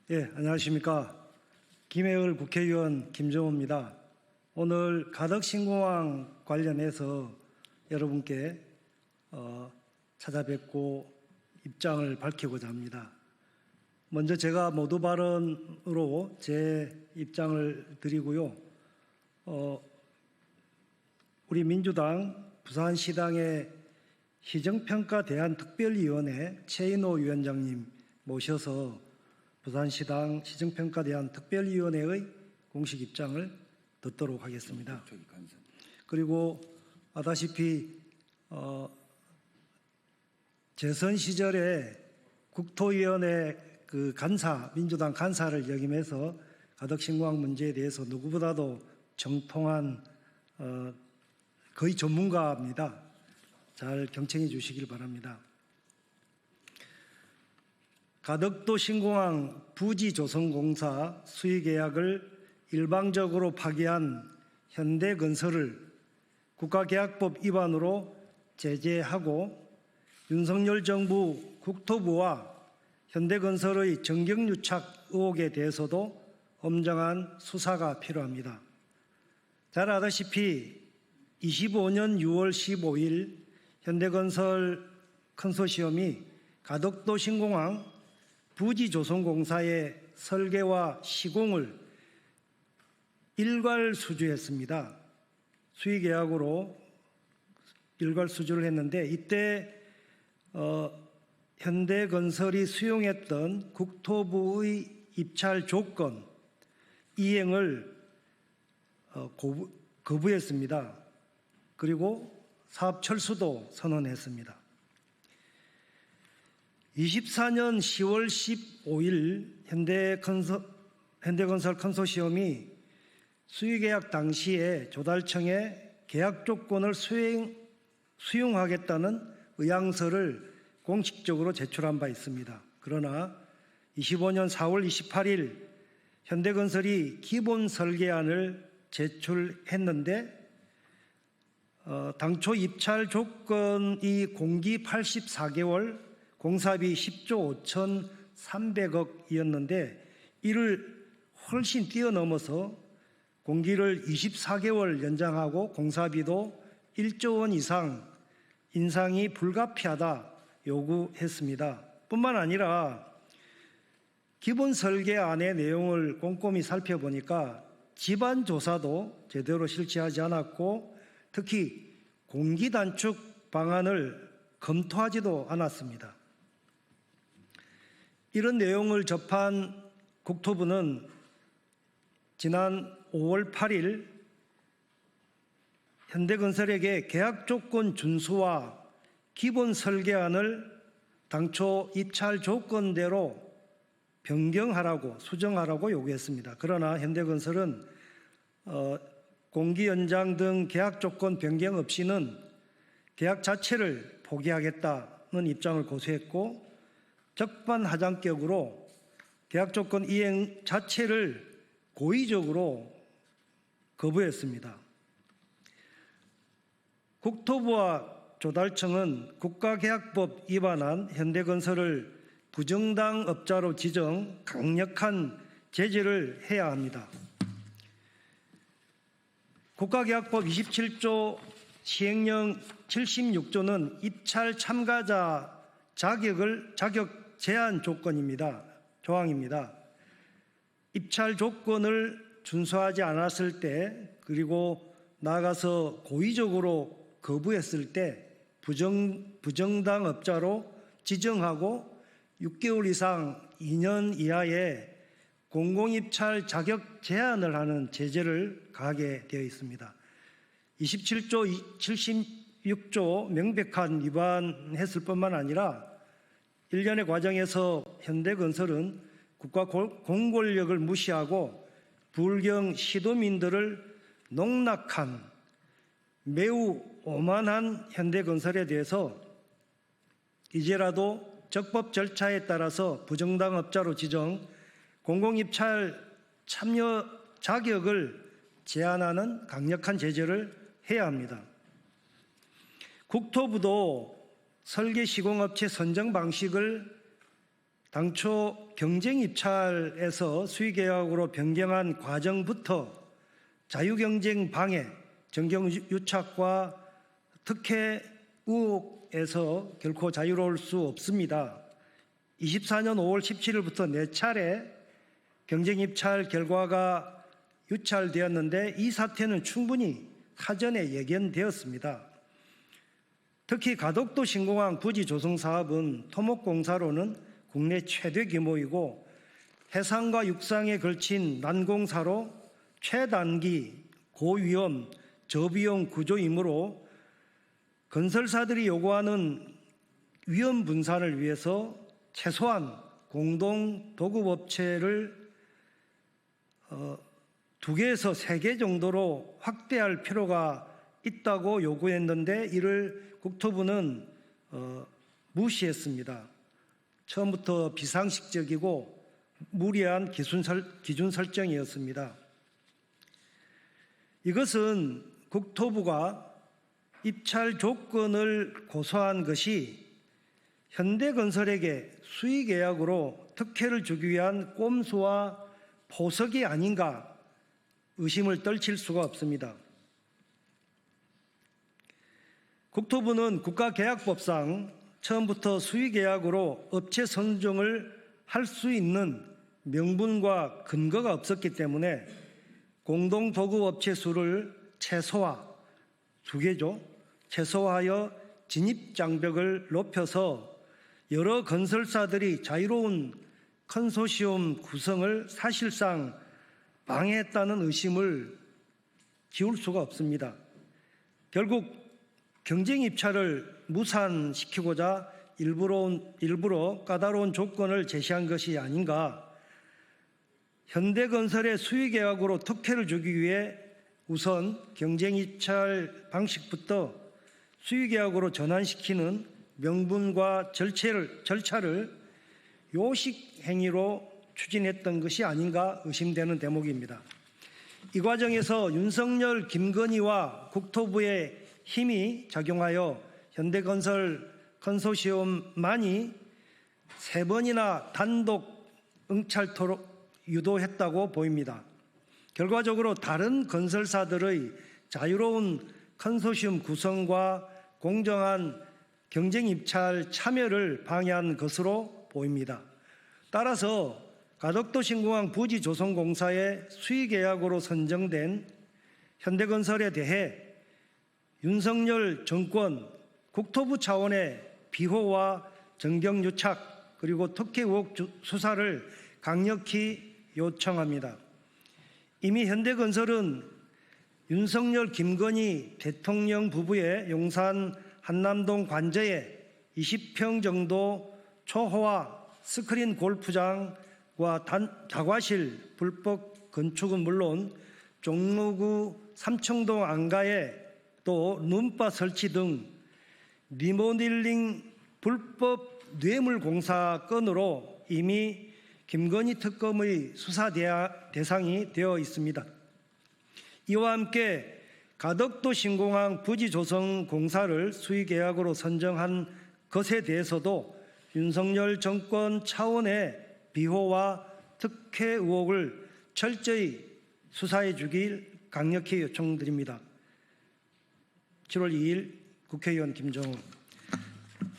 안녕하십니까. 김해을 국회의원 김정호입니다. 오늘 가덕신공항 관련해서 여러분께 찾아뵙고 입장을 밝히고자 합니다. 먼저 제가 모두 발언으로 제 입장을 드리고요. 우리 민주당 부산시당의 시정평가 대안특별위원회 최인호 위원장님 모셔서 부산시당 시정평가 대안특별위원회의 공식 입장을 듣도록 하겠습니다. 그리고 아다시피 재선 시절에 국토위원회 간사, 민주당 간사를 역임해서 가덕신공항 문제에 대해서 누구보다도 정통한 거의 전문가입니다. 잘 경청해 주시길 바랍니다. 가덕도 신공항 부지조성공사 수의계약을 일방적으로 파기한 현대건설을 국가계약법 위반으로 제재하고 윤석열 정부 국토부와 현대건설의 정경유착 의혹에 대해서도 엄정한 수사가 필요합니다. 잘 아다시피 25년 6월 15일 현대건설 컨소시엄이 가덕도 신공항 부지조성공사의 설계와 시공을 일괄 수주했습니다. 수의계약으로 일괄 수주를 했는데 이때 현대건설이 수용했던 국토부의 입찰 조건 이행을 거부했습니다. 그리고 사업 철수도 선언했습니다. 24년 10월 15일 현대건설 컨소시엄이 수의계약 당시에 조달청에 계약 조건을 수용하겠다는 의향서를 공식적으로 제출한 바 있습니다. 그러나 25년 4월 28일 현대건설이 기본 설계안을 제출했는데 당초 입찰 조건이 공기 84개월, 공사비 10조 5,300억이었는데 이를 훨씬 뛰어넘어서 공기를 24개월 연장하고 공사비도 1조 원 이상 인상이 불가피하다 요구했습니다. 뿐만 아니라 기본 설계안의 내용을 꼼꼼히 살펴보니까 지반 조사도 제대로 실시하지 않았고 특히 공기 단축 방안을 검토하지도 않았습니다. 이런 내용을 접한 국토부는 지난 5월 8일 현대건설에게 계약 조건 준수와 기본 설계안을 당초 입찰 조건대로 변경하라고 수정하라고 요구했습니다. 그러나 현대건설은 공기 연장 등 계약 조건 변경 없이는 계약 자체를 포기하겠다는 입장을 고수했고 적반하장격으로 계약 조건 이행 자체를 고의적으로 거부했습니다. 국토부와 조달청은 국가계약법 위반한 현대건설을 부정당업자로 지정 강력한 제재를 해야 합니다. 국가계약법 27조 시행령 76조는 입찰 참가자 자격 제한 조항입니다. 입찰 조건을 준수하지 않았을 때 그리고 나아가서 고의적으로 거부했을 때 부정당업자로 지정하고 6개월 이상 2년 이하의 공공입찰 자격 제한을 하는 제재를 가하게 되어 있습니다. 27조 76조 명백한 위반했을 뿐만 아니라 일련의 과정에서 현대건설은 국가 공권력을 무시하고 불경 시도민들을 농락한 매우 오만한 현대건설에 대해서 이제라도 적법 절차에 따라서 부정당업자로 지정 공공입찰 참여 자격을 제한하는 강력한 제재를 해야 합니다. 국토부도 설계 시공업체 선정 방식을 당초 경쟁 입찰에서 수의계약으로 변경한 과정부터 자유경쟁 방해, 정경유착과 특혜 의혹에서 결코 자유로울 수 없습니다. 24년 5월 17일부터 4차례 경쟁 입찰 결과가 유찰되었는데 이 사태는 충분히 사전에 예견되었습니다. 특히 가덕도 신공항 부지 조성 사업은 토목공사로는 국내 최대 규모이고 해상과 육상에 걸친 난공사로 최단기, 고위험, 저비용 구조이므로 건설사들이 요구하는 위험 분산을 위해서 최소한 공동 도급업체를 2개에서 3개 정도로 확대할 필요가 있다고 요구했는데 이를 국토부는 무시했습니다. 처음부터 비상식적이고 무리한 기준 설정이었습니다. 이것은 국토부가 입찰 조건을 고수한 것이 현대건설에게 수의계약으로 특혜를 주기 위한 꼼수와 포석이 아닌가 의심을 떨칠 수가 없습니다. 국토부는 국가계약법상 처음부터 수의계약으로 업체 선정을 할 수 있는 명분과 근거가 없었기 때문에 공동도급업체 수를 최소화, 2개죠. 최소화하여 진입장벽을 높여서 여러 건설사들이 자유로운 컨소시엄 구성을 사실상 방해했다는 의심을 지울 수가 없습니다. 결국 경쟁 입찰을 무산시키고자 일부러 까다로운 조건을 제시한 것이 아닌가. 현대건설의 수의계약으로 특혜를 주기 위해 우선 경쟁 입찰 방식부터 수의계약으로 전환시키는 명분과 절차를 요식 행위로 추진했던 것이 아닌가 의심되는 대목입니다. 이 과정에서 윤석열, 김건희와 국토부의 힘이 작용하여 현대건설 컨소시엄만이 3번이나 단독 응찰토록 유도했다고 보입니다. 결과적으로 다른 건설사들의 자유로운 컨소시엄 구성과 공정한 경쟁 입찰 참여를 방해한 것으로 보입니다. 따라서 가덕도 신공항 부지 조성공사의 수의계약으로 선정된 현대건설에 대해 윤석열 정권 국토부 차원의 비호와 정경유착 그리고 특혜 의혹 수사를 강력히 요청합니다. 이미 현대건설은 윤석열, 김건희 대통령 부부의 용산 한남동 관저에 20평 정도 초호화 스크린 골프장과 다과실 불법 건축은 물론 종로구 삼청동 안가에 또 룸바 설치 등 리모델링 불법 뇌물 공사 건으로 이미 김건희 특검의 수사 대상이 되어 있습니다. 이와 함께 가덕도 신공항 부지 조성 공사를 수의계약으로 선정한 것에 대해서도 윤석열 정권 차원의 비호와 특혜 의혹을 철저히 수사해 주길 강력히 요청드립니다. 7월 2일 국회의원 김정우.